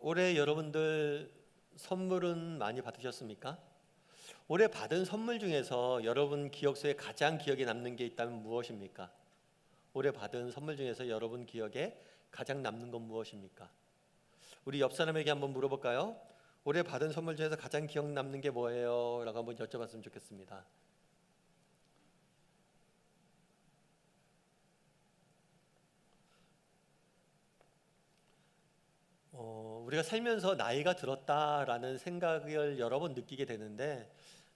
올해 여러분들 선물은 많이 받으셨습니까? 올해 받은 선물 중에서 여러분 기억 속에 가장 기억에 남는 게 있다면 무엇입니까? 올해 받은 선물 중에서 여러분 기억에 가장 남는 건 무엇입니까? 우리 옆 사람에게 한번 물어볼까요? 올해 받은 선물 중에서 가장 기억 남는 게 뭐예요? 라고 한번 여쭤봤으면 좋겠습니다. 우리가 살면서 나이가 들었다라는 생각을 여러 번 느끼게 되는데,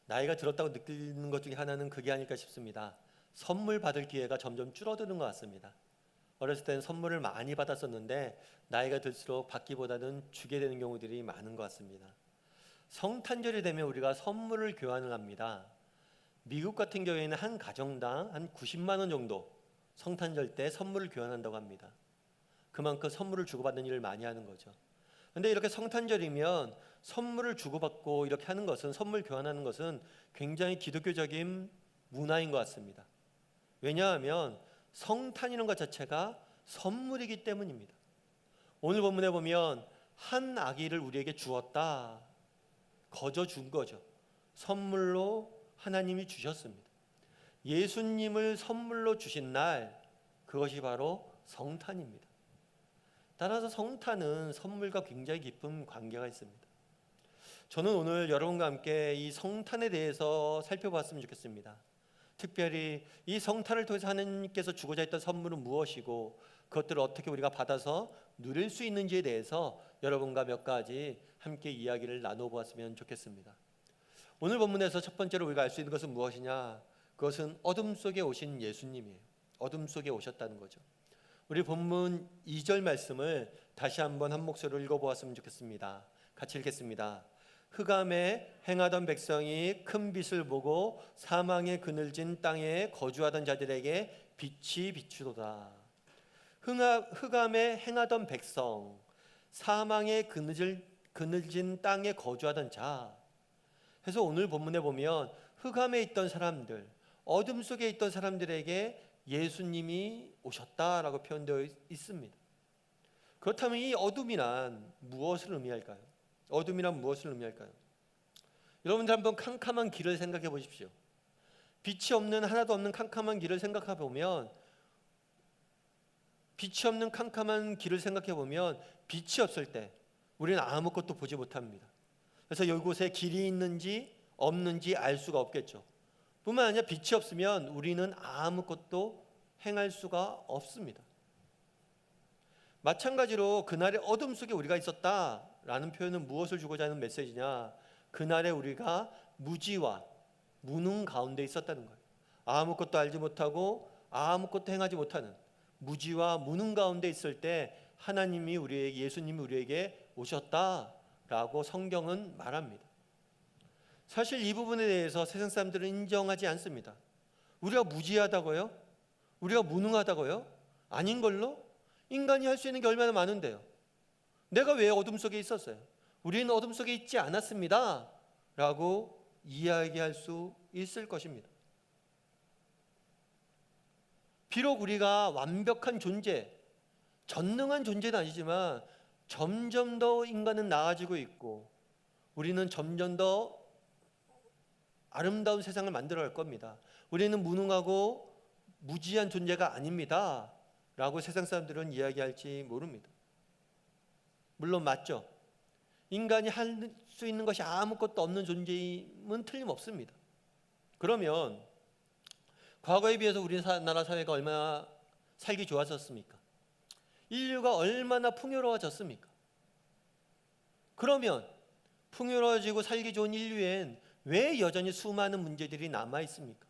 나이가 들었다고 느끼는 것 중에 하나는 그게 아닐까 싶습니다. 선물 받을 기회가 점점 줄어드는 것 같습니다. 어렸을 때는 선물을 많이 받았었는데 나이가 들수록 받기보다는 주게 되는 경우들이 많은 것 같습니다. 성탄절이 되면 우리가 선물을 교환을 합니다. 미국 같은 경우에는 한 가정당 한 90만 원 정도 성탄절 때 선물을 교환한다고 합니다. 그만큼 선물을 주고받는 일을 많이 하는 거죠. 근데 이렇게 성탄절이면 선물을 주고받고 이렇게 하는 것은, 선물 교환하는 것은 굉장히 기독교적인 문화인 것 같습니다. 왜냐하면 성탄이라는 것 자체가 선물이기 때문입니다. 오늘 본문에 보면 한 아기를 우리에게 주었다, 거저 준 거죠. 선물로 하나님이 주셨습니다. 예수님을 선물로 주신 날, 그것이 바로 성탄입니다. 따라서 성탄은 선물과 굉장히 깊은 관계가 있습니다. 저는 오늘 여러분과 함께 이 성탄에 대해서 살펴봤으면 좋겠습니다. 특별히 이 성탄을 통해서 하나님께서 주고자 했던 선물은 무엇이고, 그것들을 어떻게 우리가 받아서 누릴 수 있는지에 대해서 여러분과 몇 가지 함께 이야기를 나눠보았으면 좋겠습니다. 오늘 본문에서 첫 번째로 우리가 알 수 있는 것은 무엇이냐? 그것은 어둠 속에 오신 예수님이에요. 어둠 속에 오셨다는 거죠. 우리 본문 2절 말씀을 다시 한번 한 목소리로 읽어보았으면 좋겠습니다. 같이 읽겠습니다. 흑암에 행하던 백성이 큰 빛을 보고 사망의 그늘진 땅에 거주하던 자들에게 빛이 비추도다. 흑암에 행하던 백성, 사망의 그늘진 땅에 거주하던 자. 그래서 오늘 본문에 보면 흑암에 있던 사람들, 어둠 속에 있던 사람들에게 예수님이 오셨다라고 표현되어 있습니다. 그렇다면 이 어둠이란 무엇을 의미할까요? 어둠이란 무엇을 의미할까요? 여러분들 한번 캄캄한 길을 생각해 보십시오. 빛이 없는, 하나도 없는 캄캄한 길을 생각해 보면, 빛이 없을 때 우리는 아무것도 보지 못합니다. 그래서 이곳에 길이 있는지 없는지 알 수가 없겠죠. 뿐만 아니라 빛이 없으면 우리는 아무것도 행할 수가 없습니다. 마찬가지로 그날의 어둠 속에 우리가 있었다라는 표현은 무엇을 주고자 하는 메시지냐? 그날에 우리가 무지와 무능 가운데 있었다는 거예요. 아무것도 알지 못하고 아무것도 행하지 못하는 무지와 무능 가운데 있을 때 하나님이 우리에게, 예수님이 우리에게 오셨다라고 성경은 말합니다. 사실 이 부분에 대해서 세상 사람들은 인정하지 않습니다. 우리가 무지하다고요? 우리가 무능하다고요? 아닌 걸로? 인간이 할 수 있는 게 얼마나 많은데요. 내가 왜 어둠 속에 있었어요? 우리는 어둠 속에 있지 않았습니다 라고 이야기할 수 있을 것입니다. 비록 우리가 완벽한 존재, 전능한 존재는 아니지만 점점 더 인간은 나아지고 있고, 우리는 점점 더 아름다운 세상을 만들어갈 겁니다. 우리는 무능하고 무지한 존재가 아닙니다 라고 세상 사람들은 이야기할지 모릅니다. 물론 맞죠. 인간이 할 수 있는 것이 아무것도 없는 존재임은 틀림없습니다. 그러면 과거에 비해서 우리나라 사회가 얼마나 살기 좋아졌습니까? 인류가 얼마나 풍요로워졌습니까? 그러면 풍요로워지고 살기 좋은 인류엔 왜 여전히 수많은 문제들이 남아 있습니까?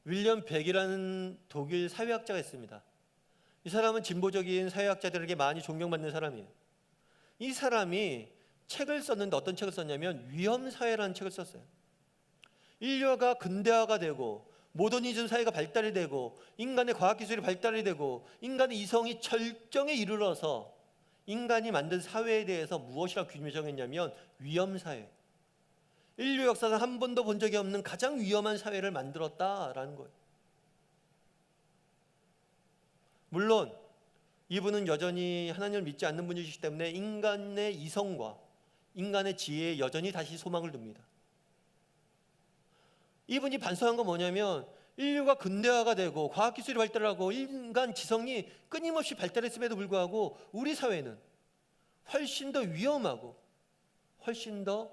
윌리엄 벡이라는 독일 사회학자가 있습니다. 이 사람은 진보적인 사회학자들에게 많이 존경받는 사람이에요. 이 사람이 책을 썼는데 어떤 책을 썼냐면 위험사회라는 책을 썼어요. 인류가 근대화가 되고 모더니즘 사회가 발달이 되고 인간의 과학기술이 발달이 되고 인간의 이성이 절정에 이르러서 인간이 만든 사회에 대해서 무엇이라고 규정했냐면 위험사회. 인류 역사상 한 번도 본 적이 없는 가장 위험한 사회를 만들었다라는 거예요. 물론 이분은 여전히 하나님을 믿지 않는 분이시기 때문에 인간의 이성과 인간의 지혜에 여전히 다시 소망을 둡니다. 이분이 반성한 건 뭐냐면 인류가 근대화가 되고 과학기술이 발달하고 인간 지성이 끊임없이 발달했음에도 불구하고 우리 사회는 훨씬 더 위험하고 훨씬 더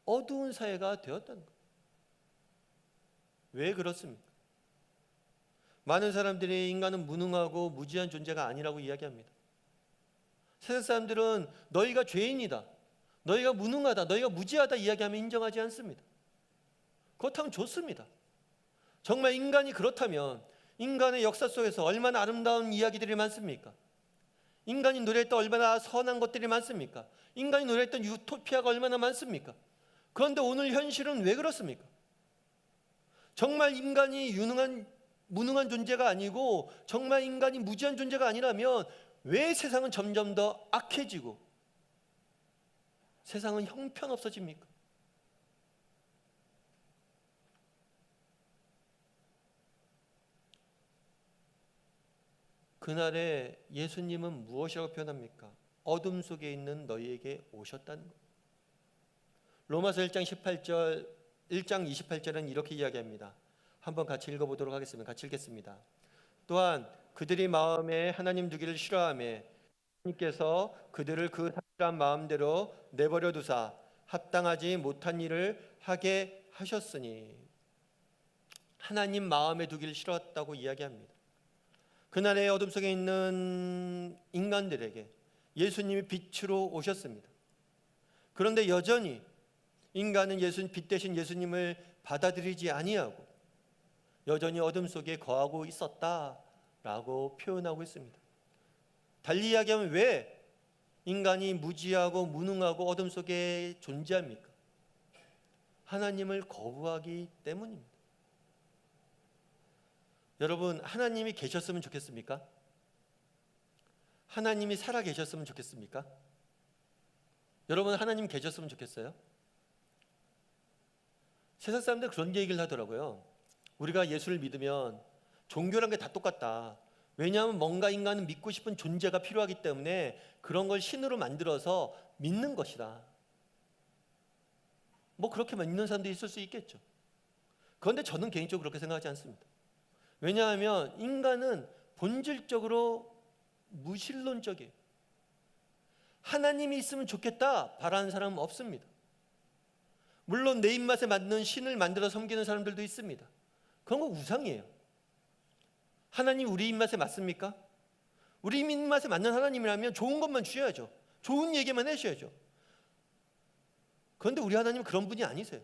어두운 사회가 되었다는 거예요. 왜 그렇습니까? 많은 사람들이 인간은 무능하고 무지한 존재가 아니라고 이야기합니다. 세상 사람들은 너희가 죄인이다, 너희가 무능하다, 너희가 무지하다 이야기하면 인정하지 않습니다. 그렇다면 좋습니다. 정말 인간이 그렇다면 인간의 역사 속에서 얼마나 아름다운 이야기들이 많습니까? 인간이 노래했던 얼마나 선한 것들이 많습니까? 인간이 노래했던 유토피아가 얼마나 많습니까? 그런데 오늘 현실은 왜 그렇습니까? 정말 인간이 무능한 존재가 아니고 정말 인간이 무지한 존재가 아니라면 왜 세상은 점점 더 악해지고 세상은 형편없어집니까? 그날에 예수님은 무엇이라고 표현합니까? 어둠 속에 있는 너희에게 오셨다는 것. 로마서 1장 28절은 이렇게 이야기합니다. 한번 같이 읽어보도록 하겠습니다. 같이 읽겠습니다. 또한 그들이 마음에 하나님 두기를 싫어하며 하나님께서 그들을 그 상실한 마음대로 내버려 두사 합당하지 못한 일을 하게 하셨으니, 하나님 마음에 두기를 싫어했다고 이야기합니다. 그날의 어둠 속에 있는 인간들에게 예수님이 빛으로 오셨습니다. 그런데 여전히 인간은 빛 대신 예수님을 받아들이지 아니하고 여전히 어둠 속에 거하고 있었다라고 표현하고 있습니다. 달리 이야기하면 왜 인간이 무지하고 무능하고 어둠 속에 존재합니까? 하나님을 거부하기 때문입니다. 여러분, 하나님이 계셨으면 좋겠습니까? 하나님이 살아 계셨으면 좋겠습니까? 여러분, 하나님 계셨으면 좋겠어요? 세상 사람들 그런 얘기를 하더라고요. 우리가 예수를 믿으면 종교란 게 다 똑같다. 왜냐하면 뭔가 인간은 믿고 싶은 존재가 필요하기 때문에 그런 걸 신으로 만들어서 믿는 것이다. 뭐 그렇게 믿는 사람도 있을 수 있겠죠. 그런데 저는 개인적으로 그렇게 생각하지 않습니다. 왜냐하면 인간은 본질적으로 무신론적이에요. 하나님이 있으면 좋겠다 바라는 사람은 없습니다. 물론 내 입맛에 맞는 신을 만들어 섬기는 사람들도 있습니다. 그런 거 우상이에요. 하나님 우리 입맛에 맞습니까? 우리 입맛에 맞는 하나님이라면 좋은 것만 주셔야죠. 좋은 얘기만 해주셔야죠. 그런데 우리 하나님은 그런 분이 아니세요.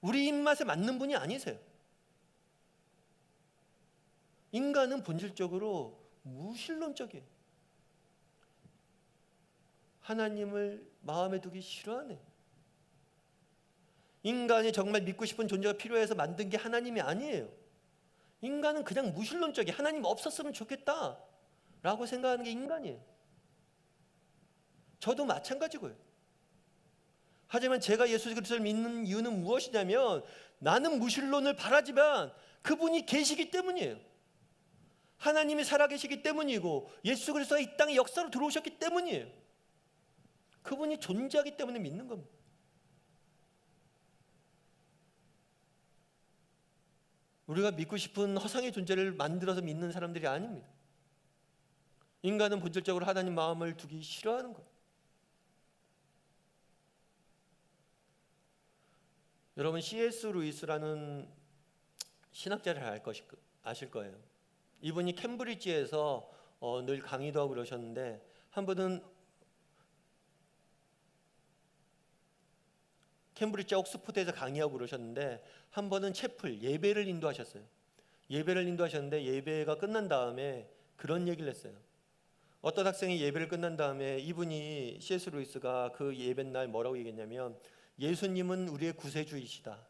우리 입맛에 맞는 분이 아니세요. 인간은 본질적으로 무신론적이에요. 하나님을 마음에 두기 싫어하네. 인간이 정말 믿고 싶은 존재가 필요해서 만든 게 하나님이 아니에요. 인간은 그냥 무신론적이에요. 하나님 없었으면 좋겠다 라고 생각하는 게 인간이에요. 저도 마찬가지고요. 하지만 제가 예수 그리스도를 믿는 이유는 무엇이냐면 나는 무신론을 바라지만 그분이 계시기 때문이에요. 하나님이 살아계시기 때문이고 예수 그리스도가 이 땅에 역사로 들어오셨기 때문이에요. 그분이 존재하기 때문에 믿는 겁니다. 우리가 믿고 싶은 허상의 존재를 만들어서 믿는 사람들이 아닙니다. 인간은 본질적으로 하나님 마음을 두기 싫어하는 거예요. 여러분, C.S. 루이스라는 신학자를 아실 거예요. 이분이 캠브리지에서 늘 강의도 하고 그러셨는데, 한 번은 캠브리지 옥스포드에서 강의하고 그러셨는데, 한 번은 채플 예배를 인도하셨어요. 예배를 인도하셨는데 예배가 끝난 다음에 그런 얘기를 했어요. 어떤 학생이 예배를 끝난 다음에 이분이 C.S. 루이스가 그 예배 날 뭐라고 얘기했냐면, 예수님은 우리의 구세주이시다.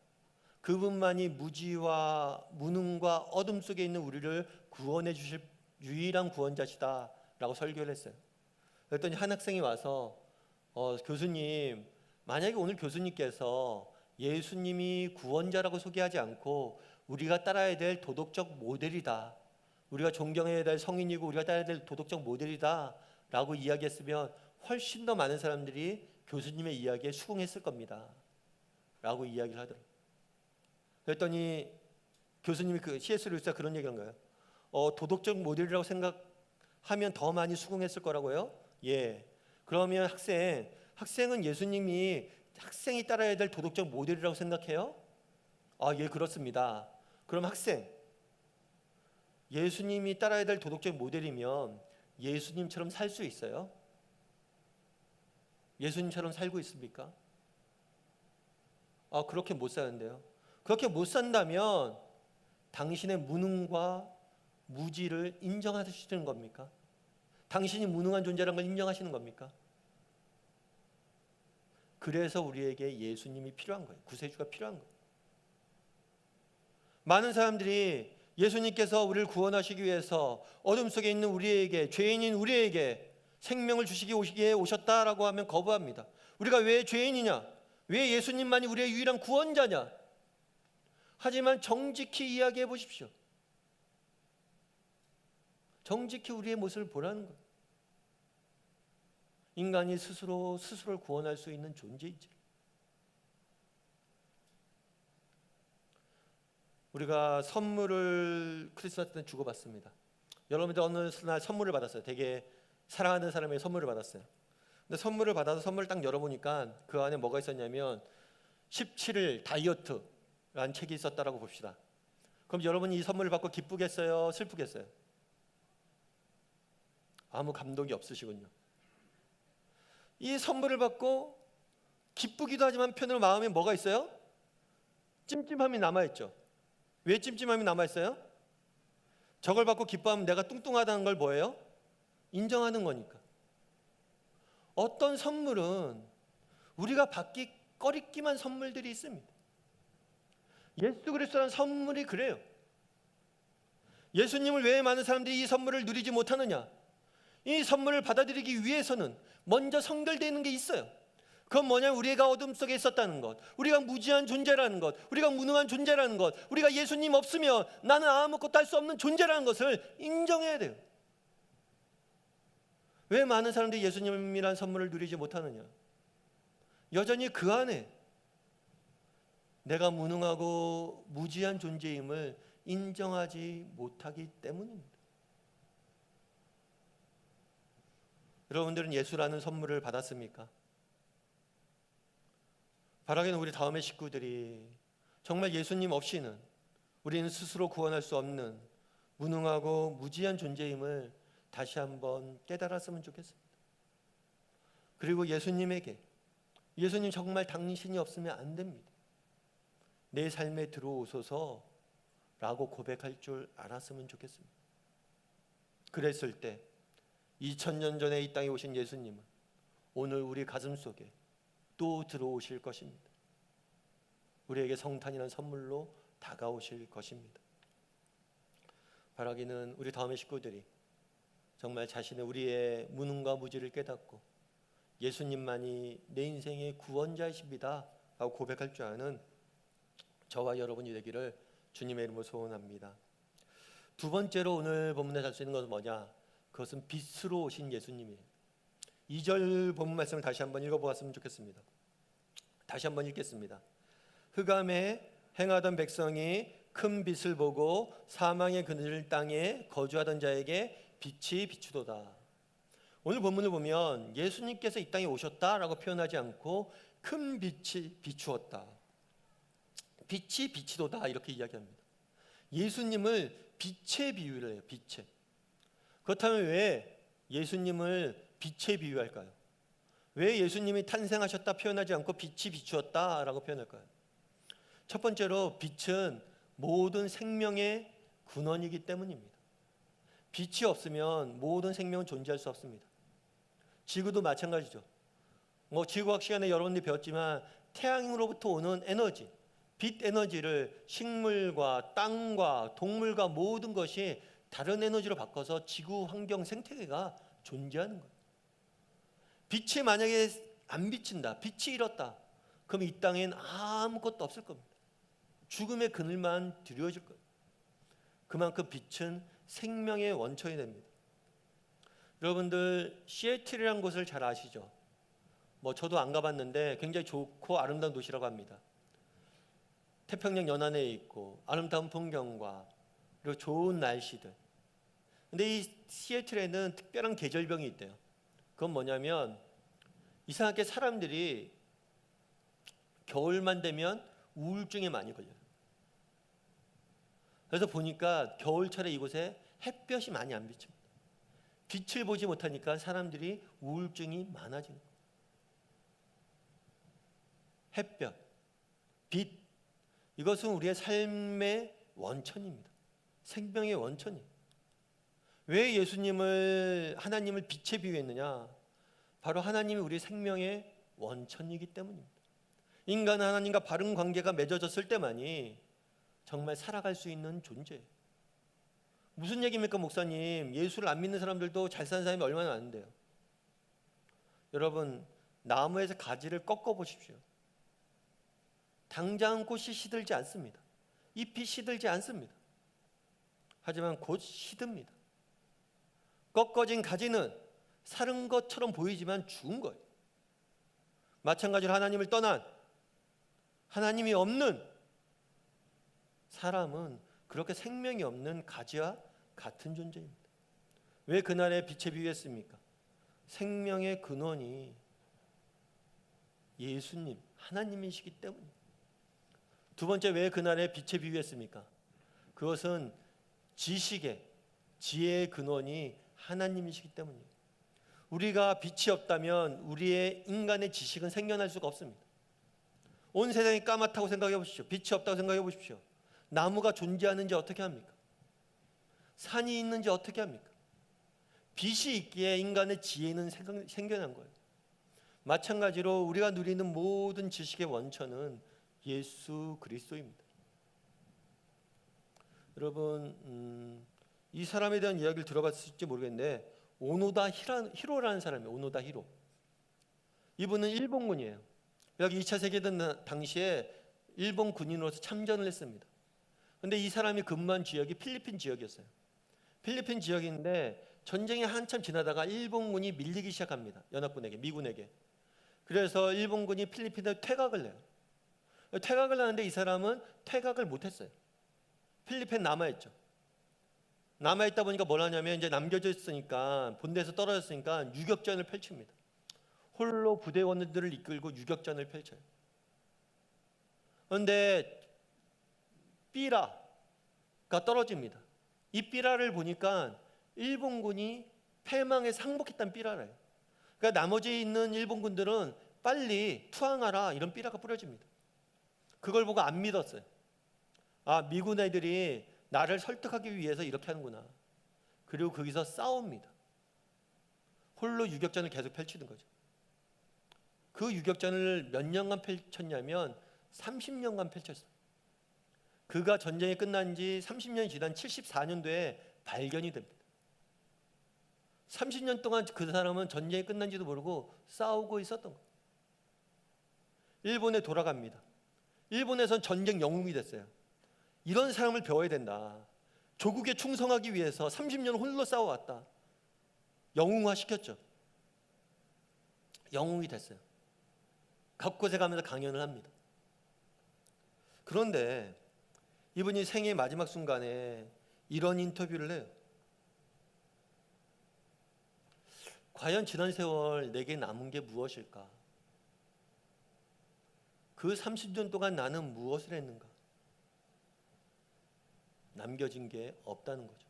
그분만이 무지와 무능과 어둠 속에 있는 우리를 구원해 주실 유일한 구원자시다 라고 설교를 했어요. 그랬더니 한 학생이 와서 교수님, 만약에 오늘 교수님께서 예수님이 구원자라고 소개하지 않고 우리가 따라야 될 도덕적 모델이다, 우리가 존경해야 될 성인이고 우리가 따라야 될 도덕적 모델이다라고 이야기했으면 훨씬 더 많은 사람들이 교수님의 이야기에 수긍했을 겁니다 라고 이야기를 하더라고요. 그랬더니 교수님이 C.S. 루이스가 그런 얘기를 한 거예요. 도덕적 모델이라고 생각하면 더 많이 수긍했을 거라고요? 예. 그러면 학생은 예수님이 학생이 따라야 될 도덕적 모델이라고 생각해요? 예, 그렇습니다. 그럼 학생, 예수님이 따라야 될 도덕적 모델이면 예수님처럼 살 수 있어요? 예수님처럼 살고 있습니까? 그렇게 못 사는데요. 그렇게 못 산다면 당신의 무능과 무지를 인정하시는 겁니까? 당신이 무능한 존재라는 걸 인정하시는 겁니까? 그래서 우리에게 예수님이 필요한 거예요. 구세주가 필요한 거예요. 많은 사람들이 예수님께서 우리를 구원하시기 위해서 어둠 속에 있는 우리에게, 죄인인 우리에게 생명을 주시기 위해 오셨다라고 하면 거부합니다. 우리가 왜 죄인이냐? 왜 예수님만이 우리의 유일한 구원자냐? 하지만 정직히 이야기해 보십시오. 정직히 우리의 모습을 보라는 거예요. 인간이 스스로를 구원할 수 있는 존재이지. 우리가 선물을 크리스마스 때 주고받습니다. 여러분들 어느 날 선물을 받았어요. 되게 사랑하는 사람에게 선물을 받았어요. 근데 선물을 받아서 선물을 딱 열어보니까 그 안에 뭐가 있었냐면 17일 다이어트라는 책이 있었다라고 봅시다. 그럼 여러분이 이 선물을 받고 기쁘겠어요? 슬프겠어요? 아무 감동이 없으시군요. 이 선물을 받고 기쁘기도 하지만 편으로 마음에 뭐가 있어요? 찜찜함이 남아있죠. 왜 찜찜함이 남아있어요? 저걸 받고 기뻐하면 내가 뚱뚱하다는 걸 뭐예요? 인정하는 거니까. 어떤 선물은 우리가 받기 꺼리끼만 선물들이 있습니다. 예수 그리스도라는 선물이 그래요. 예수님을 왜 많은 사람들이 이 선물을 누리지 못하느냐? 이 선물을 받아들이기 위해서는 먼저 성결되어 있는 게 있어요. 그건 뭐냐면 우리가 어둠 속에 있었다는 것, 우리가 무지한 존재라는 것, 우리가 무능한 존재라는 것, 우리가 예수님 없으면 나는 아무것도 할 수 없는 존재라는 것을 인정해야 돼요. 왜 많은 사람들이 예수님이란 선물을 누리지 못하느냐? 여전히 그 안에 내가 무능하고 무지한 존재임을 인정하지 못하기 때문입니다. 여러분들은 예수라는 선물을 받았습니까? 바라기는 우리 다음의 식구들이 정말 예수님 없이는 우리는 스스로 구원할 수 없는 무능하고 무지한 존재임을 다시 한번 깨달았으면 좋겠습니다. 그리고 예수님에게 예수님 정말 당신이 없으면 안 됩니다. 내 삶에 들어오소서라고 고백할 줄 알았으면 좋겠습니다. 그랬을 때 2000년 전에 이 땅에 오신 예수님은 오늘 우리 가슴 속에 또 들어오실 것입니다. 우리에게 성탄이라는 선물로 다가오실 것입니다. 바라기는 우리 다음의 식구들이 정말 자신의 우리의 무능과 무지를 깨닫고 예수님만이 내 인생의 구원자이십니다 라고 고백할 줄 아는 저와 여러분이 되기를 주님의 이름으로 소원합니다. 두 번째로 오늘 본문에 알 수 있는 것은 뭐냐? 그것은 빛으로 오신 예수님이에요. 2절 본문 말씀을 다시 한번 읽어보았으면 좋겠습니다. 다시 한번 읽겠습니다. 흑암에 행하던 백성이 큰 빛을 보고 사망의 그늘 땅에 거주하던 자에게 빛이 비추도다. 오늘 본문을 보면 예수님께서 이 땅에 오셨다라고 표현하지 않고 큰 빛이 비추었다. 빛이 비치도다 이렇게 이야기합니다. 예수님을 빛에 비유를 해요. 빛에. 그렇다면 왜 예수님을 빛에 비유할까요? 왜 예수님이 탄생하셨다 표현하지 않고 빛이 비추었다라고 표현할까요? 첫 번째로 빛은 모든 생명의 근원이기 때문입니다. 빛이 없으면 모든 생명은 존재할 수 없습니다. 지구도 마찬가지죠. 지구과학 시간에 여러분들이 배웠지만 태양으로부터 오는 에너지, 빛 에너지를 식물과 땅과 동물과 모든 것이 다른 에너지로 바꿔서 지구 환경 생태계가 존재하는 거예요. 빛이 만약에 안 비친다, 빛이 잃었다, 그럼 이 땅엔 아무것도 없을 겁니다. 죽음의 그늘만 드리워질 거예요. 그만큼 빛은 생명의 원천이 됩니다. 여러분들 시애틀이라는 곳을 잘 아시죠? 저도 안 가봤는데 굉장히 좋고 아름다운 도시라고 합니다. 태평양 연안에 있고 아름다운 풍경과 그리고 좋은 날씨들. 근데 이 시애틀에는 특별한 계절병이 있대요. 그건 뭐냐면 이상하게 사람들이 겨울만 되면 우울증에 많이 걸려요. 그래서 보니까 겨울철에 이곳에 햇볕이 많이 안 비칩니다. 빛을 보지 못하니까 사람들이 우울증이 많아지는 거예요. 햇볕, 빛, 이것은 우리의 삶의 원천입니다. 생명의 원천이에요. 왜 하나님을 빛에 비유했느냐? 바로 하나님이 우리 생명의 원천이기 때문입니다. 인간은 하나님과 바른 관계가 맺어졌을 때만이 정말 살아갈 수 있는 존재예요. 무슨 얘기입니까, 목사님? 예수를 안 믿는 사람들도 잘 사는 사람이 얼마나 많은데요. 여러분, 나무에서 가지를 꺾어 보십시오. 당장 꽃이 시들지 않습니다. 잎이 시들지 않습니다. 하지만 곧 시듭니다. 꺾어진 가지는 사른 것처럼 보이지만 죽은 거예요. 마찬가지로 하나님을 떠난, 하나님이 없는 사람은 그렇게 생명이 없는 가지와 같은 존재입니다. 왜 그날의 빛에 비유했습니까? 생명의 근원이 예수님, 하나님이시기 때문입니다. 두 번째, 왜 그날의 빛에 비유했습니까? 그것은 지식의, 지혜의 근원이 하나님이시기 때문이에요. 우리가 빛이 없다면 우리의 인간의 지식은 생겨날 수가 없습니다. 온 세상이 까맣다고 생각해 보십시오. 빛이 없다고 생각해 보십시오. 나무가 존재하는지 어떻게 합니까? 산이 있는지 어떻게 합니까? 빛이 있기에 인간의 지혜는 생겨난 거예요. 마찬가지로 우리가 누리는 모든 지식의 원천은 예수 그리스도입니다. 여러분, 이 사람에 대한 이야기를 들어봤을지 모르겠는데 오노다 히로라는 사람이에요. 오노다 히로. 이분은 일본군이에요. 여기 2차 세계대전 당시에 일본 군인으로서 참전을 했습니다. 그런데 이 사람이 근무한 지역이 필리핀 지역이었어요. 필리핀 지역인데 전쟁이 한참 지나다가 일본군이 밀리기 시작합니다. 연합군에게, 미군에게. 그래서 일본군이 필리핀에 퇴각을 해요. 퇴각을 하는데 이 사람은 퇴각을 못했어요. 필리핀 남아있죠. 남아있다 보니까 뭘 하냐면 이제 남겨져 있으니까, 본대에서 떨어졌으니까 유격전을 펼칩니다. 홀로 부대원들을 이끌고 유격전을 펼쳐요. 그런데 삐라가 떨어집니다. 이 삐라를 보니까 일본군이 패망에 상복했다는 삐라래요. 그러니까 나머지 있는 일본군들은 빨리 투항하라, 이런 삐라가 뿌려집니다. 그걸 보고 안 믿었어요. 아, 미군 애들이 나를 설득하기 위해서 이렇게 하는구나. 그리고 거기서 싸웁니다. 홀로 유격전을 계속 펼치는 거죠. 그 유격전을 몇 년간 펼쳤냐면 30년간 펼쳤어요. 그가 전쟁이 끝난 지 30년이 지난 74년도에 발견이 됩니다. 30년 동안 그 사람은 전쟁이 끝난지도 모르고 싸우고 있었던 거예요. 일본에 돌아갑니다. 일본에선 전쟁 영웅이 됐어요. 이런 사람을 배워야 된다. 조국에 충성하기 위해서 30년 홀로 싸워왔다. 영웅화 시켰죠. 영웅이 됐어요. 곳곳에 가면서 강연을 합니다. 그런데 이분이 생애 마지막 순간에 이런 인터뷰를 해요. 과연 지난 세월 내게 남은 게 무엇일까? 그 30년 동안 나는 무엇을 했는가? 남겨진 게 없다는 거죠.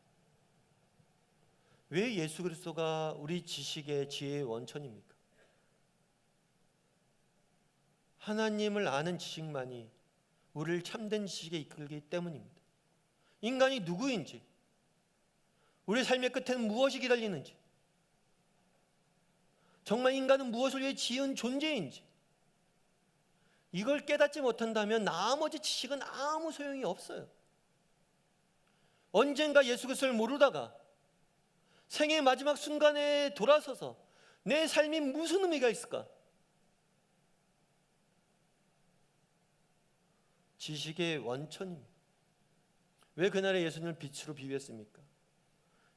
왜 예수 그리스도가 우리 지식의 지혜의 원천입니까? 하나님을 아는 지식만이 우리를 참된 지식에 이끌기 때문입니다. 인간이 누구인지, 우리 삶의 끝에는 무엇이 기다리는지, 정말 인간은 무엇을 위해 지은 존재인지, 이걸 깨닫지 못한다면 나머지 지식은 아무 소용이 없어요. 언젠가 예수 그리스도를 모르다가 생애의 마지막 순간에 돌아서서 내 삶이 무슨 의미가 있을까? 지식의 원천입니다. 왜 그날의 예수님을 빛으로 비유했습니까?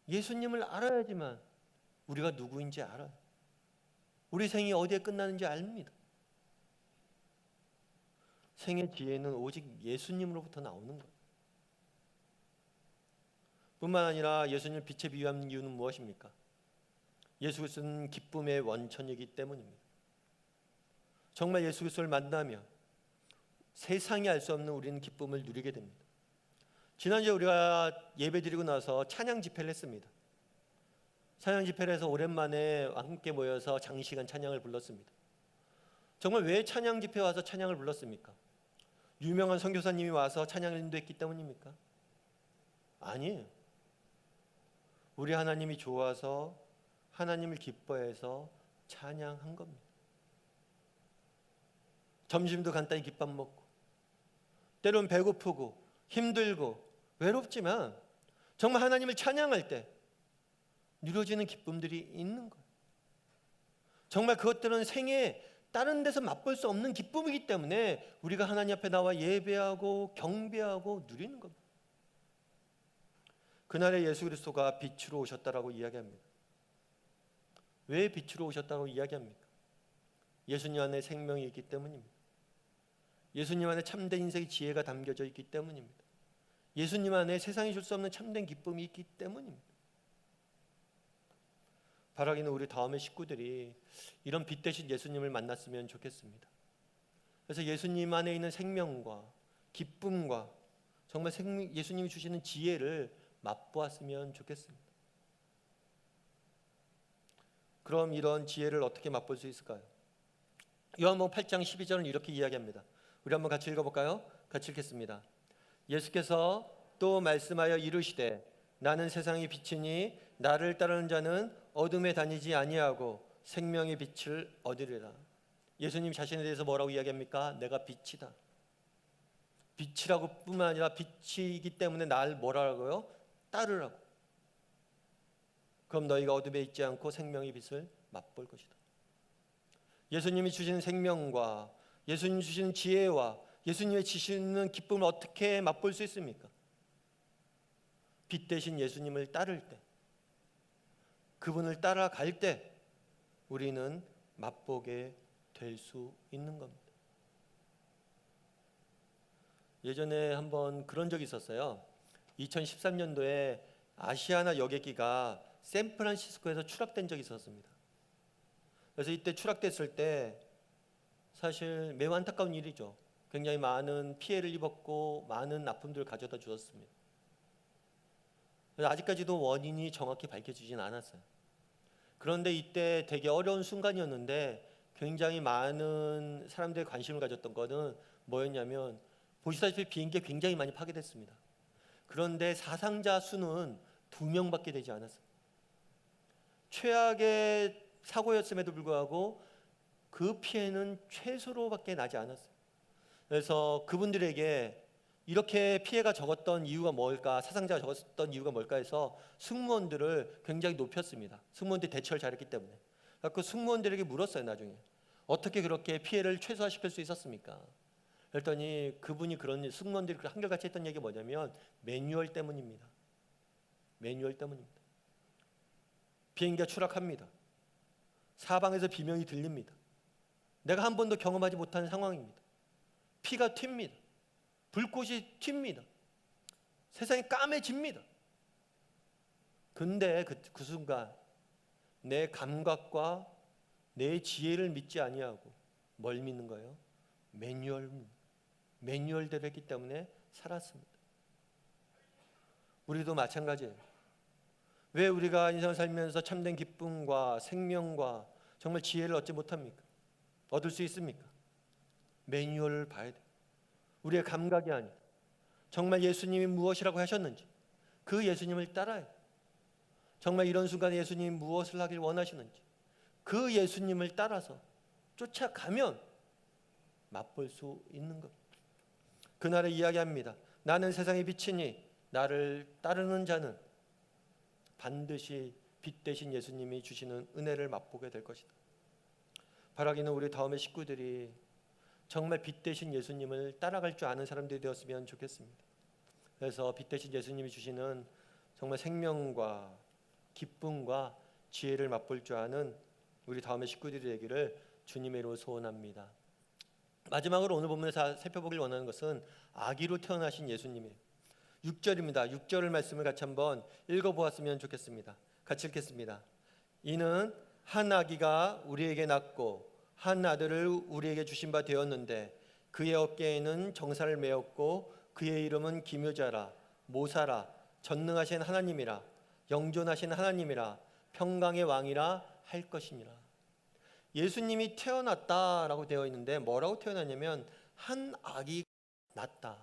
예수님을 알아야지만 우리가 누구인지 알아요. 우리 생이 어디에 끝나는지 압니다. 생의 지혜는 오직 예수님으로부터 나오는 거예요. 뿐만 아니라 예수님을 빛에 비유한 이유는 무엇입니까? 예수 그리스도는 기쁨의 원천이기 때문입니다. 정말 예수 그리스도를 만나면 세상이 알 수 없는 우리는 기쁨을 누리게 됩니다. 지난주에 우리가 예배드리고 나서 찬양 집회를 했습니다. 찬양 집회를 해서 오랜만에 함께 모여서 장시간 찬양을 불렀습니다. 정말 왜 찬양 집회에 와서 찬양을 불렀습니까? 유명한 선교사님이 와서 찬양을 인도했기 때문입니까? 아니에요. 우리 하나님이 좋아서 하나님을 기뻐해서 찬양한 겁니다. 점심도 간단히 김밥 먹고, 때론 배고프고 힘들고 외롭지만 정말 하나님을 찬양할 때 누려지는 기쁨들이 있는 거예요. 정말 그것들은 생애 다른 데서 맛볼 수 없는 기쁨이기 때문에 우리가 하나님 앞에 나와 예배하고 경배하고 누리는 겁니다. 그날에 예수 그리스도가 빛으로 오셨다라고 이야기합니다. 왜 빛으로 오셨다고 이야기합니까? 예수님 안에 생명이 있기 때문입니다. 예수님 안에 참된 인생의 지혜가 담겨져 있기 때문입니다. 예수님 안에 세상이 줄 수 없는 참된 기쁨이 있기 때문입니다. 바라기는 우리 다음의 식구들이 이런 빛 대신 예수님을 만났으면 좋겠습니다. 그래서 예수님 안에 있는 생명과 기쁨과 정말 예수님이 주시는 지혜를 맛보았으면 좋겠습니다. 그럼 이런 지혜를 어떻게 맛볼 수 있을까요? 요한복음 8장 12절은 이렇게 이야기합니다. 우리 한번 같이 읽어볼까요? 같이 읽겠습니다. 예수께서 또 말씀하여 이르시되 나는 세상의 빛이니 나를 따르는 자는 어둠에 다니지 아니하고 생명의 빛을 얻으리라. 예수님 자신에 대해서 뭐라고 이야기합니까? 내가 빛이다. 빛이라고 뿐만 아니라 빛이기 때문에 날 뭐라고요? 따르라고. 그럼 너희가 어둠에 있지 않고 생명의 빛을 맛볼 것이다. 예수님이 주시는 생명과 예수님이 주시는 지혜와 예수님이 주시는 기쁨을 어떻게 맛볼 수 있습니까? 빛 대신 예수님을 따를 때, 그분을 따라갈 때 우리는 맛보게 될 수 있는 겁니다. 예전에 한번 그런 적이 있었어요. 2013년도에 아시아나 여객기가 샌프란시스코에서 추락된 적이 있었습니다. 그래서 이때 추락됐을 때 사실 매우 안타까운 일이죠. 굉장히 많은 피해를 입었고 많은 아픔들을 가져다 주었습니다. 그래서 아직까지도 원인이 정확히 밝혀지진 않았어요. 그런데 이때 되게 어려운 순간이었는데 굉장히 많은 사람들이 관심을 가졌던 것은 뭐였냐면, 보시다시피 비행기가 굉장히 많이 파괴됐습니다. 그런데 사상자 수는 2명밖에 되지 않았어요. 최악의 사고였음에도 불구하고 그 피해는 최소로밖에 나지 않았어요. 그래서 그분들에게 이렇게 피해가 적었던 이유가 뭘까, 사상자가 적었던 이유가 뭘까 해서 승무원들을 굉장히 높였습니다. 승무원들이 대처를 잘했기 때문에. 그래서 승무원들에게 물었어요. 나중에 어떻게 그렇게 피해를 최소화시킬 수 있었습니까? 그랬더니 그분이 승무원들이 한결같이 했던 얘기가 뭐냐면 매뉴얼 때문입니다. 매뉴얼 때문입니다. 비행기가 추락합니다. 사방에서 비명이 들립니다. 내가 한 번도 경험하지 못하는 상황입니다. 피가 튑니다. 불꽃이 튑니다. 세상이 까매집니다. 근데 그 순간 내 감각과 내 지혜를 믿지 아니하고 뭘 믿는 거예요? 매뉴얼대로 했기 때문에 살았습니다. 우리도 마찬가지예요. 왜 우리가 인생을 살면서 참된 기쁨과 생명과 정말 지혜를 얻지 못합니까? 얻을 수 있습니까? 매뉴얼을 봐야 돼요. 우리의 감각이 아니다. 정말 예수님이 무엇이라고 하셨는지 그 예수님을 따라야 돼요. 정말 이런 순간에 예수님이 무엇을 하길 원하시는지 그 예수님을 따라서 쫓아가면 맛볼 수 있는 것. 그날에 이야기합니다. 나는 세상의 빛이니 나를 따르는 자는 반드시 빛 대신 예수님이 주시는 은혜를 맛보게 될 것이다. 바라기는 우리 다음의 식구들이 정말 빛 대신 예수님을 따라갈 줄 아는 사람들이 되었으면 좋겠습니다. 그래서 빛 대신 예수님이 주시는 정말 생명과 기쁨과 지혜를 맛볼 줄 아는 우리 다음에 식구들이 되기를 주님의 이름으로 소원합니다. 마지막으로 오늘 본문에서 살펴보길 원하는 것은 아기로 태어나신 예수님이에요. 6절입니다. 6절을 말씀을 같이 한번 읽어보았으면 좋겠습니다. 같이 읽겠습니다. 이는 한 아기가 우리에게 낳고 한 아들을 우리에게 주신 바 되었는데 그의 어깨에는 정사를 메었고 그의 이름은 기묘자라 모사라 전능하신 하나님이라 영존하신 하나님이라 평강의 왕이라 할 것이니라. 예수님이 태어났다라고 되어 있는데 뭐라고 태어났냐면 한 아기 낳다.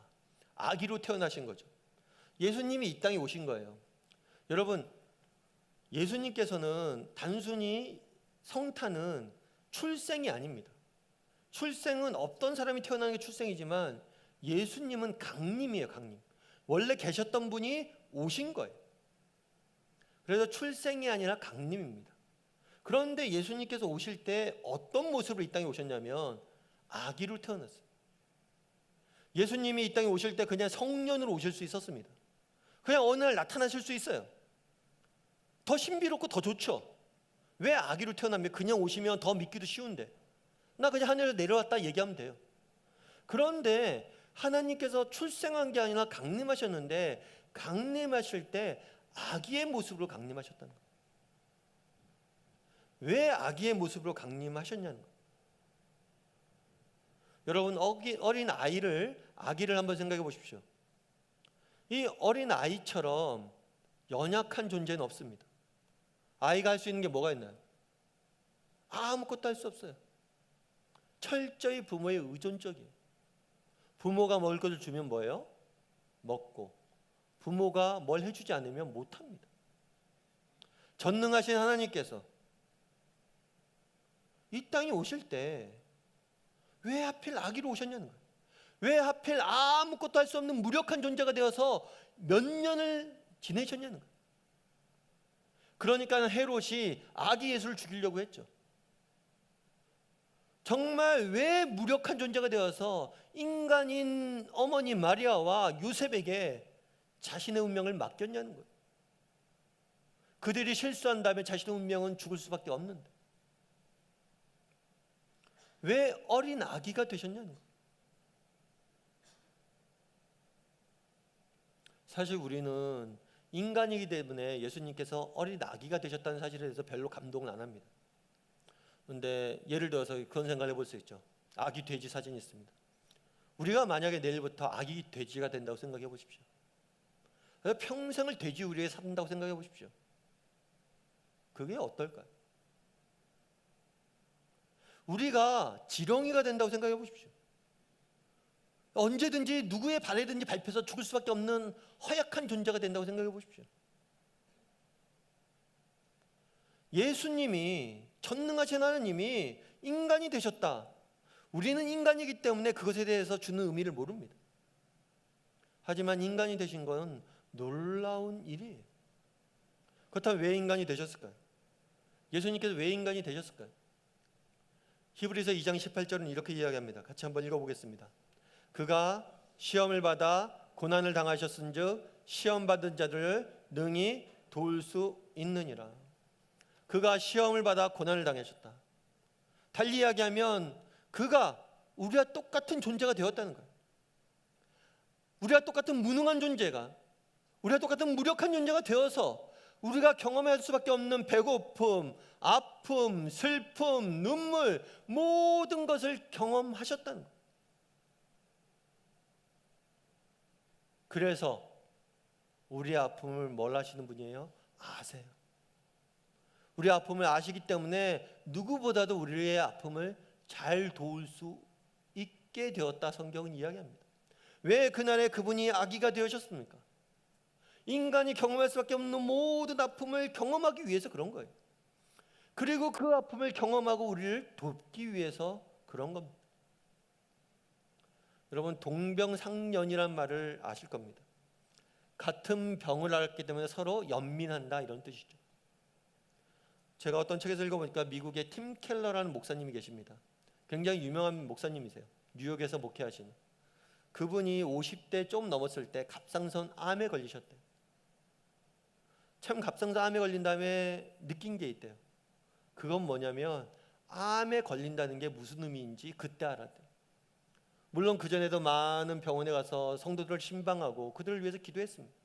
아기로 태어나신 거죠. 예수님이 이 땅에 오신 거예요. 여러분, 예수님께서는 단순히 성탄은 출생이 아닙니다. 출생은 없던 사람이 태어나는 게 출생이지만 예수님은 강림이에요. 강림. 원래 계셨던 분이 오신 거예요. 그래서 출생이 아니라 강림입니다. 그런데 예수님께서 오실 때 어떤 모습으로 이 땅에 오셨냐면 아기로 태어났어요. 예수님이 이 땅에 오실 때 그냥 성년으로 오실 수 있었습니다. 그냥 어느 날 나타나실 수 있어요. 더 신비롭고 더 좋죠. 왜 아기로 태어나면 그냥 오시면 더 믿기도 쉬운데 나 그냥 하늘에 내려왔다 얘기하면 돼요. 그런데 하나님께서 출생한 게 아니라 강림하셨는데 강림하실 때 아기의 모습으로 강림하셨다는 거예요. 왜 아기의 모습으로 강림하셨냐는 거예요. 여러분, 어린 아기를 한번 생각해 보십시오. 이 어린 아이처럼 연약한 존재는 없습니다. 아이가 할 수 있는 게 뭐가 있나요? 아무것도 할 수 없어요. 철저히 부모에 의존적이에요. 부모가 먹을 것을 주면 뭐예요? 먹고, 부모가 뭘 해주지 않으면 못합니다. 전능하신 하나님께서 이 땅에 오실 때 왜 하필 아기로 오셨냐는 거예요. 왜 하필 아무것도 할 수 없는 무력한 존재가 되어서 몇 년을 지내셨냐는 거예요. 그러니까 헤롯이 아기 예수를 죽이려고 했죠. 정말 왜 무력한 존재가 되어서 인간인 어머니 마리아와 요셉에게 자신의 운명을 맡겼냐는 거예요. 그들이 실수한 다음에 자신의 운명은 죽을 수밖에 없는데 왜 어린 아기가 되셨냐는 거예요. 사실 우리는 인간이기 때문에 예수님께서 어린 아기가 되셨다는 사실에 대해서 별로 감동을 안 합니다. 그런데 예를 들어서 그런 생각을 해볼 수 있죠. 아기 돼지 사진이 있습니다. 우리가 만약에 내일부터 아기 돼지가 된다고 생각해 보십시오. 평생을 돼지 우리에 산다고 생각해 보십시오. 그게 어떨까요? 우리가 지렁이가 된다고 생각해 보십시오. 언제든지 누구의 발에든지 밟혀서 죽을 수밖에 없는 허약한 존재가 된다고 생각해 보십시오. 예수님이, 전능하신 하나님이 인간이 되셨다. 우리는 인간이기 때문에 그것에 대해서 주는 의미를 모릅니다. 하지만 인간이 되신 건 놀라운 일이에요. 그렇다면 왜 인간이 되셨을까요? 예수님께서 왜 인간이 되셨을까요? 히브리서 2장 18절은 이렇게 이야기합니다. 같이 한번 읽어보겠습니다. 그가 시험을 받아 고난을 당하셨은즉 시험 받은 자들을 능히 도울 수 있느니라. 그가 시험을 받아 고난을 당하셨다. 달리 이야기하면 그가 우리와 똑같은 존재가 되었다는 거예요. 우리와 똑같은 무능한 존재가, 우리와 똑같은 무력한 존재가 되어서 우리가 경험할 수밖에 없는 배고픔, 아픔, 슬픔, 눈물, 모든 것을 경험하셨다는 거예요. 그래서 우리의 아픔을 뭘 아시는 분이에요? 아세요. 우리의 아픔을 아시기 때문에 누구보다도 우리의 아픔을 잘 도울 수 있게 되었다 성경은 이야기합니다. 왜 그날에 그분이 아기가 되셨습니까? 인간이 경험할 수밖에 없는 모든 아픔을 경험하기 위해서 그런 거예요. 그리고 그 아픔을 경험하고 우리를 돕기 위해서 그런 겁니다. 여러분, 동병상련이란 말을 아실 겁니다. 같은 병을 앓기 때문에 서로 연민한다 이런 뜻이죠. 제가 어떤 책에서 읽어보니까 미국의 팀 켈러라는 목사님이 계십니다. 굉장히 유명한 목사님이세요. 뉴욕에서 목회하시는. 그분이 50대 좀 넘었을 때 갑상선 암에 걸리셨대요. 참 갑상선 암에 걸린 다음에 느낀 게 있대요. 그건 뭐냐면 암에 걸린다는 게 무슨 의미인지 그때 알았대요. 물론 그전에도 많은 병원에 가서 성도들을 신방하고 그들을 위해서 기도했습니다.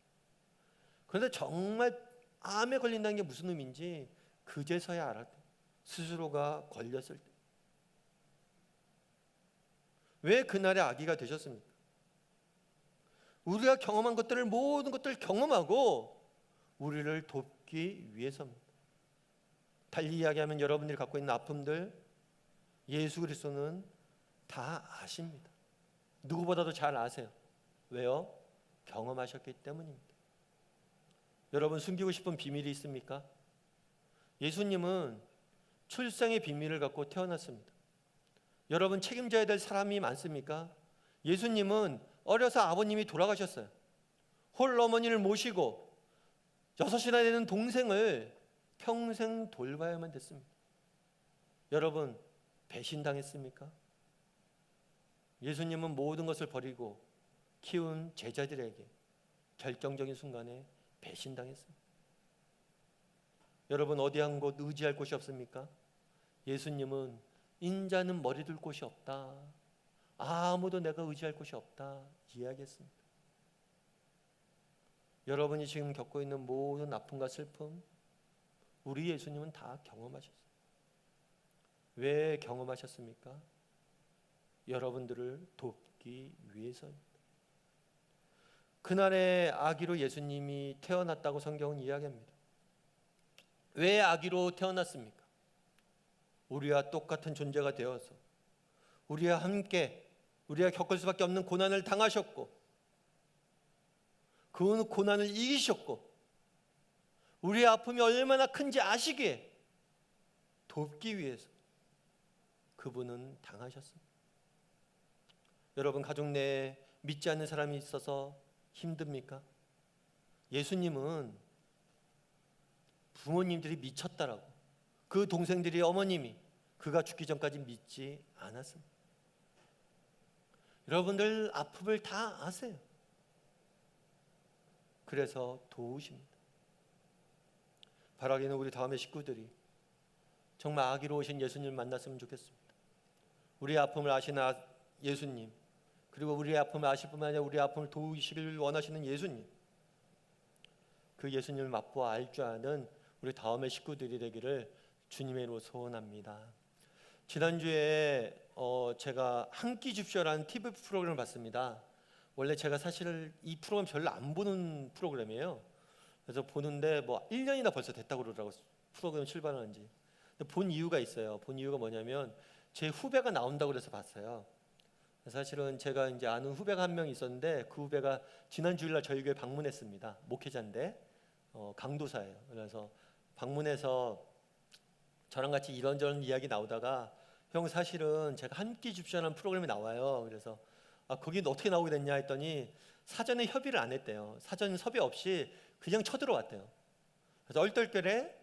그런데 정말 암에 걸린다는 게 무슨 의미인지 그제서야 알았대요. 스스로가 걸렸을 때. 왜 그날의 아기가 되셨습니까? 우리가 경험한 것들을 모든 것들을 경험하고 우리를 돕기 위해서입니다. 달리 이야기하면 여러분들이 갖고 있는 아픔들 예수 그리스도는 다 아십니다. 누구보다도 잘 아세요. 왜요? 경험하셨기 때문입니다. 여러분 숨기고 싶은 비밀이 있습니까? 예수님은 출생의 비밀을 갖고 태어났습니다. 여러분 책임져야 될 사람이 많습니까? 예수님은 어려서 아버님이 돌아가셨어요. 홀 어머니를 모시고 6이나 되는 동생을 평생 돌봐야만 됐습니다. 여러분 배신당했습니까? 예수님은 모든 것을 버리고 키운 제자들에게 결정적인 순간에 배신당했습니다. 여러분 어디 한 곳 의지할 곳이 없습니까? 예수님은 인자는 머리 둘 곳이 없다. 아무도 내가 의지할 곳이 없다 이야기했습니다. 여러분이 지금 겪고 있는 모든 아픔과 슬픔 우리 예수님은 다 경험하셨어요. 왜 경험하셨습니까? 여러분들을 돕기 위해서입니다. 그날의 아기로 예수님이 태어났다고 성경은 이야기합니다. 왜 아기로 태어났습니까? 우리와 똑같은 존재가 되어서 우리와 함께 우리가 겪을 수밖에 없는 고난을 당하셨고 그 고난을 이기셨고 우리의 아픔이 얼마나 큰지 아시기에 돕기 위해서 그분은 당하셨습니다. 여러분 가족 내에 믿지 않는 사람이 있어서 힘듭니까? 예수님은 부모님들이 미쳤다라고 그 동생들이 어머님이 그가 죽기 전까지 믿지 않았습니다. 여러분들 아픔을 다 아세요. 그래서 도우십니다. 바라기는 우리 다음의 식구들이 정말 아기로 오신 예수님을 만났으면 좋겠습니다. 우리의 아픔을 아시는 예수님, 그리고 우리의 아픔을 아실 뿐만 아니라 우리의 아픔을 도우시길 원하시는 예수님, 그 예수님을 맛보아 알 줄 아는 우리 다음의 식구들이 되기를 주님의 이름으로 소원합니다. 지난주에 제가 한 끼 줍쇼라는 TV 프로그램을 봤습니다. 원래 제가 사실 이 프로그램 별로 안 보는 프로그램이에요. 그래서 보는데 뭐 1년이나 벌써 됐다고 그러더라고요. 프로그램 출발한 지. 근데 본 이유가 있어요. 본 이유가 뭐냐면 제 후배가 나온다고 그래서 봤어요. 사실은 제가 이제 아는 후배가 한 명 있었는데 그 후배가 지난 주일날 저희 교회 방문했습니다. 목회자인데 강도사예요. 그래서 방문해서 저랑 같이 이런저런 이야기 나오다가 형 사실은 제가 한 끼 줍쇼라는 프로그램이 나와요. 그래서 거긴 어떻게 나오게 됐냐 했더니 사전에 협의를 안 했대요. 사전 섭외 없이 그냥 쳐들어왔대요. 그래서 얼떨결에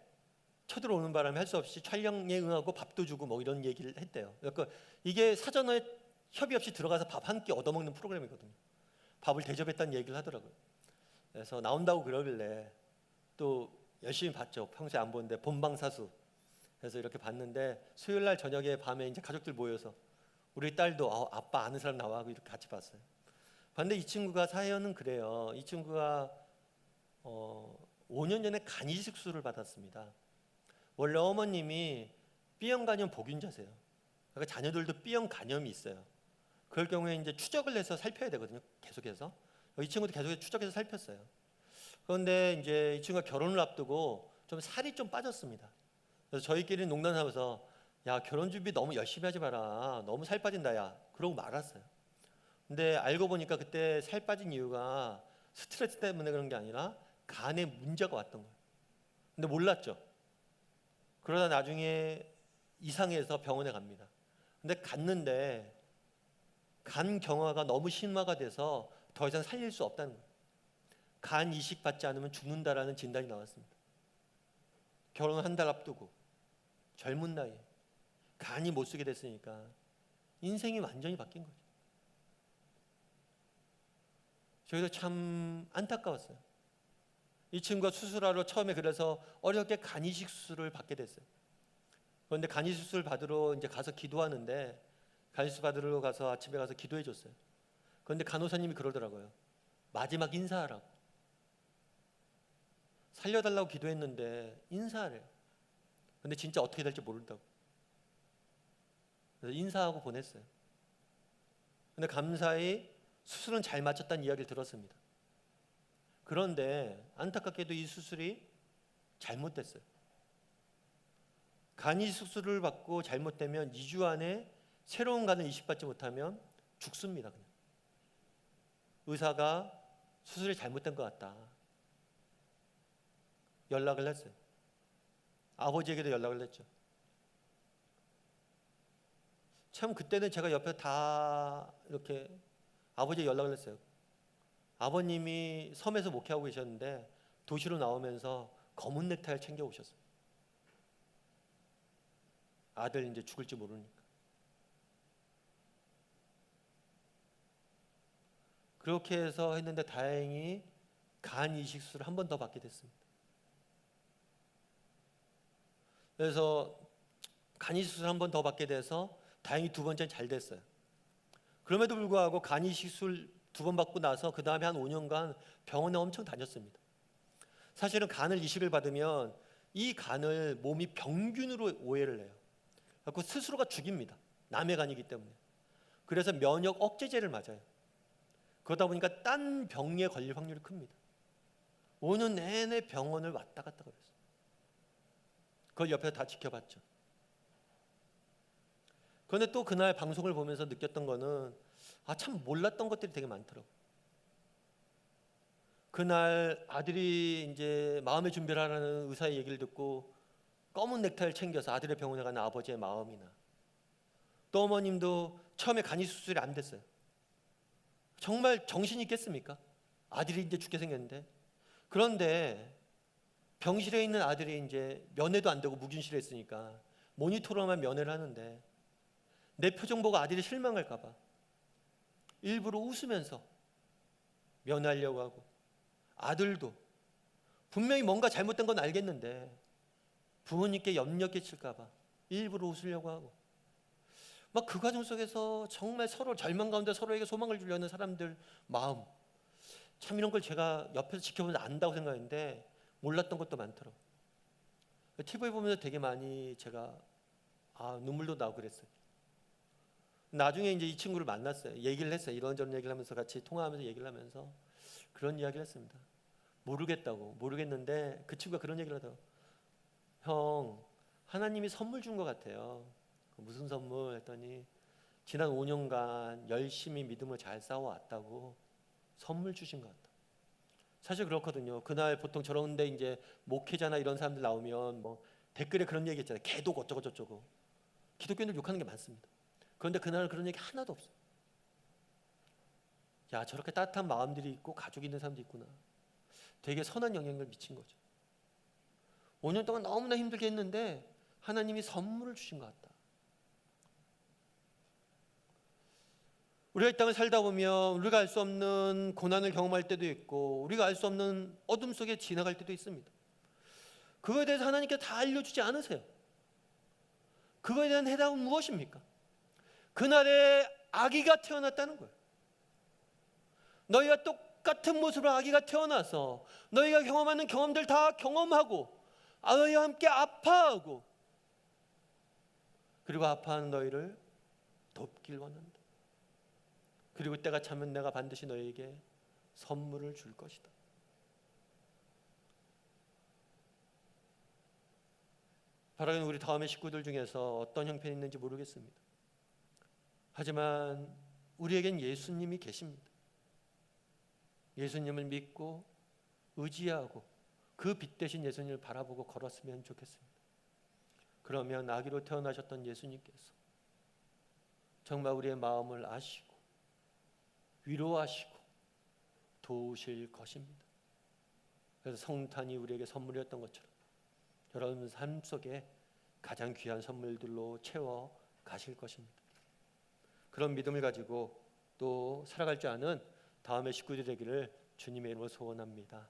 쳐들어오는 바람에 할 수 없이 촬영에 응하고 밥도 주고 뭐 이런 얘기를 했대요. 그러니까 이게 사전에 협의 없이 들어가서 밥 한 끼 얻어먹는 프로그램이거든요. 밥을 대접했다는 얘기를 하더라고요. 그래서 나온다고 그러길래 또 열심히 봤죠. 평소에 안 보는데 본방사수. 그래서 이렇게 봤는데 수요일날 저녁에 밤에 이제 가족들 모여서 우리 딸도 아빠 아는 사람 나와 하고 이렇게 같이 봤어요. 그런데 이 친구가 사연은 그래요. 이 친구가 5년 전에 간 이식 수술을 받았습니다. 원래 어머님이 B형 간염 복균자세요. 그러니까 자녀들도 B형 간염이 있어요. 그럴 경우에 이제 추적을 해서 살펴야 되거든요. 계속해서 이 친구도 계속 추적해서 살폈어요. 그런데 이제 이 친구가 결혼을 앞두고 좀 살이 좀 빠졌습니다. 그래서 저희끼리 농담하면서 야 결혼 준비 너무 열심히 하지 마라. 너무 살 빠진다 야. 그러고 말았어요. 근데 알고 보니까 그때 살 빠진 이유가 스트레스 때문에 그런 게 아니라 간에 문제가 왔던 거예요. 근데 몰랐죠. 그러다 나중에 이상해서 병원에 갑니다. 근데 갔는데 간 경화가 너무 심화가 돼서 더 이상 살릴 수 없다는 거예요. 간 이식 받지 않으면 죽는다라는 진단이 나왔습니다. 결혼 한 달 앞두고 젊은 나이에 간이 못 쓰게 됐으니까 인생이 완전히 바뀐 거죠. 저희도 참 안타까웠어요. 이 친구가 수술하러 처음에 그래서 어렵게 간이식 수술을 받게 됐어요. 그런데 간이식 수술 받으러 이제 가서 기도하는데, 간이식 받으러 가서 아침에 가서 기도해 줬어요. 그런데 간호사님이 그러더라고요. 마지막 인사하라고. 살려달라고 기도했는데 인사하래요. 근데 진짜 어떻게 될지 모른다고. 그래서 인사하고 보냈어요. 근데 감사히 수술은 잘 마쳤다는 이야기를 들었습니다. 그런데 안타깝게도 이 수술이 잘못됐어요. 간이 수술을 받고 잘못되면 2주 안에 새로운 간을 이식받지 못하면 죽습니다. 그냥. 의사가 수술이 잘못된 것 같다. 연락을 했어요. 아버지에게도 연락을 했죠. 참 그때는 제가 옆에 다 이렇게 아버지에 연락을 했어요. 아버님이 섬에서 목회하고 계셨는데 도시로 나오면서 검은 넥타이를 챙겨 오셨어요. 아들 이제 죽을지 모르니까. 그렇게 해서 했는데 다행히 간 이식 수술을 한 번 더 받게 됐습니다. 그래서 간 이식 수술을 한 번 더 받게 돼서 다행히 두 번째는 잘 됐어요. 그럼에도 불구하고 간 이식 수술 2번 받고 나서 그 다음에 한 5년간 병원에 엄청 다녔습니다. 사실은 간을 이식을 받으면 이 간을 몸이 병균으로 오해를 해요. 그래서 스스로가 죽입니다. 남의 간이기 때문에. 그래서 면역 억제제를 맞아요. 그러다 보니까 딴 병에 걸릴 확률이 큽니다. 5년 내내 병원을 왔다 갔다 그랬어요. 그걸 옆에서 다 지켜봤죠. 그런데 또 그날 방송을 보면서 느꼈던 거는 참 몰랐던 것들이 되게 많더라고요. 그날 아들이 이제 마음의 준비를 하라는 의사의 얘기를 듣고 검은 넥타이를 챙겨서 아들의 병원에 가는 아버지의 마음이나, 또 어머님도 처음에 간이 수술이 안 됐어요. 정말 정신이 있겠습니까? 아들이 이제 죽게 생겼는데. 그런데 병실에 있는 아들이 이제 면회도 안 되고 무균실에 있으니까 모니터로만 면회를 하는데 내 표정 보고 아들이 실망할까 봐 일부러 웃으면서 면회하려고 하고, 아들도 분명히 뭔가 잘못된 건 알겠는데 부모님께 염려 끼칠까 봐 일부러 웃으려고 하고, 막 그 과정 속에서 정말 서로 절망 가운데 서로에게 소망을 주려는 사람들 마음, 참 이런 걸 제가 옆에서 지켜보면서 안다고 생각했는데 몰랐던 것도 많더라고요. TV에 보면서 되게 많이 제가 눈물도 나고 그랬어요. 나중에 이제 이 친구를 만났어요. 얘기를 했어요. 이런저런 얘기를 하면서 같이 통화하면서 얘기를 하면서 그런 이야기를 했습니다. 모르겠는데 그 친구가 그런 얘기를 하더라고요. 형, 하나님이 선물 준 것 같아요. 무슨 선물 했더니 지난 5년간 열심히 믿음을 잘 싸워왔다고 선물 주신 것 같다. 사실 그렇거든요. 그날 보통 저런데 이제 목회자나 이런 사람들 나오면 뭐 댓글에 그런 얘기 있잖아요. 개독 어쩌고 저쩌고. 기독교인들 욕하는 게 많습니다. 그런데 그날은 그런 얘기 하나도 없어요. 야, 저렇게 따뜻한 마음들이 있고 가족이 있는 사람도 있구나. 되게 선한 영향을 미친 거죠. 5년 동안 너무나 힘들게 했는데 하나님이 선물을 주신 것 같다. 우리가 이 땅을 살다 보면 우리가 알 수 없는 고난을 경험할 때도 있고 우리가 알 수 없는 어둠 속에 지나갈 때도 있습니다. 그거에 대해서 하나님께 다 알려주지 않으세요. 그거에 대한 해답은 무엇입니까? 그날에 아기가 태어났다는 거예요. 너희가 똑같은 모습으로 아기가 태어나서 너희가 경험하는 경험들 다 경험하고 너희와 함께 아파하고, 그리고 아파하는 너희를 돕길 원한다. 그리고 때가 차면 내가 반드시 너희에게 선물을 줄 것이다. 바라기는 우리 다음의 식구들 중에서 어떤 형편이 있는지 모르겠습니다. 하지만 우리에겐 예수님이 계십니다. 예수님을 믿고 의지하고 그 빛 대신 예수님을 바라보고 걸었으면 좋겠습니다. 그러면 아기로 태어나셨던 예수님께서 정말 우리의 마음을 아시고 위로하시고 도우실 것입니다. 그래서 성탄이 우리에게 선물이었던 것처럼 여러분 삶 속에 가장 귀한 선물들로 채워 가실 것입니다. 그런 믿음을 가지고 또 살아갈 줄 아는 다음의 식구들이 되기를 주님의 이름으로 소원합니다.